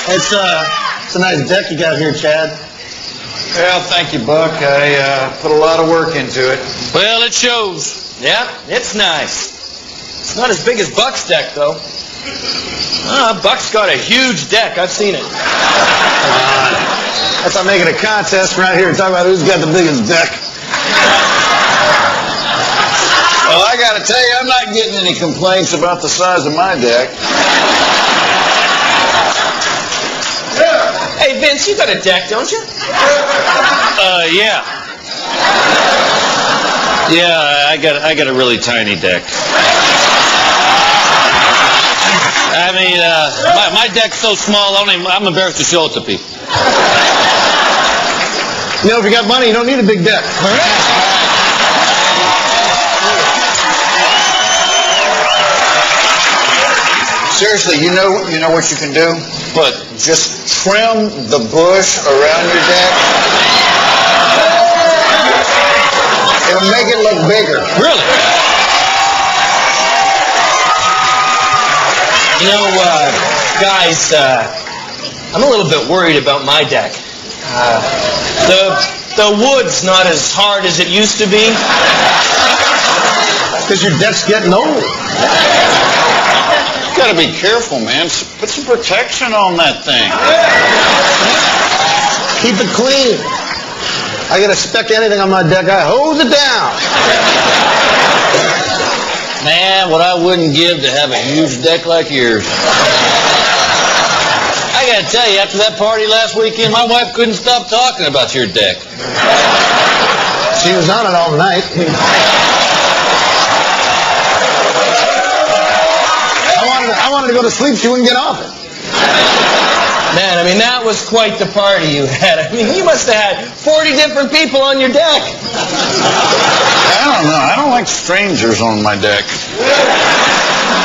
It's a nice deck you got here, Chad. Well, thank you, Buck. I put a lot of work into it. Well, it shows. Yeah, it's nice. It's not as big as Buck's deck, though. Buck's got a huge deck. I've seen it. That's like making a contest right here. Talk about who's got the biggest deck. Well, I got to tell you, I'm not getting any complaints about the size of my deck. Hey, Vince, you got a deck, don't you? Yeah. Yeah, I got a really tiny deck. I mean, my deck's so small, I'm embarrassed to show it to people. You know, if you got money, you don't need a big deck. Seriously, you know what you can do? What? Just trim the bush around your deck. It'll make it look bigger. Really? You know, guys, I'm a little bit worried about my deck. The wood's not as hard as it used to be. Because your deck's getting old. You gotta be careful, man. Put some protection on that thing. Keep it clean. I get a speck of anything on my deck, I hose it down. Man, what I wouldn't give to have a huge deck like yours. I gotta tell you, after that party last weekend, my wife couldn't stop talking about your deck. She was on it all night. I wanted to go to sleep. She wouldn't get off it. Man, I mean, that was quite the party you had. I mean, you must have had 40 different people on your deck. I don't know. I don't like strangers on my deck.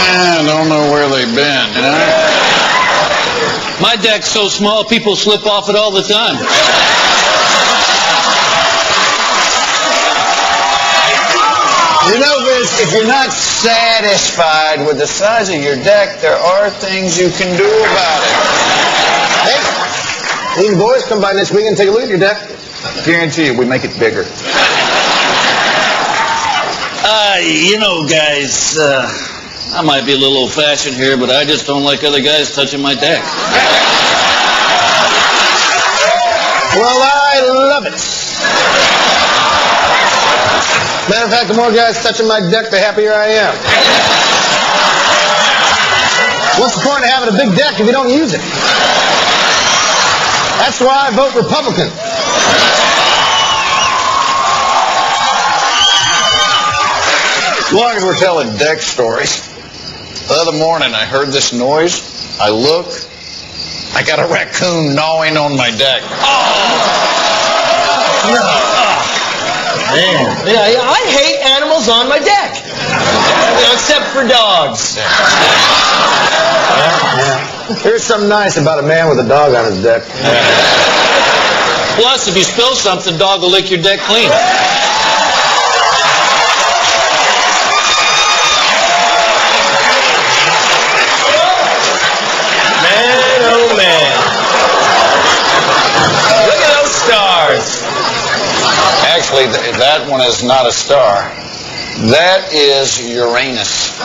I don't know where they've been, you know? My deck's so small, people slip off it all the time. You know, Vince, if you're not satisfied with the size of your deck, there are things you can do about it. Hey, these boys come by next week and take a look at your deck. Guarantee you, we make it bigger. You know, guys, I might be a little old-fashioned here, but I just don't like other guys touching my deck. Well, I love it. Matter of fact, the more guys touching my deck, the happier I am. What's the point of having a big deck if you don't use it? That's why I vote Republican. As long as we're telling deck stories. The other morning, I heard this noise. I look. I got a raccoon gnawing on my deck. Man. Yeah, I hate animals on my deck. You know, except for dogs. Here's something nice about a man with a dog on his deck. Plus, if you spill something, the dog will lick your deck clean. Man, oh man. Look at those stars. Actually, that one is not a star. That is Uranus.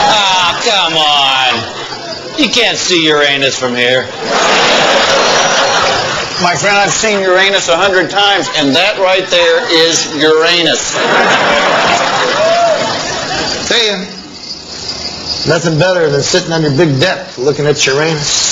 Ah, come on. You can't see Uranus from here. My friend, I've seen Uranus 100 times, and that right there is Uranus. Tell you, nothing better than sitting on your big deck looking at Uranus.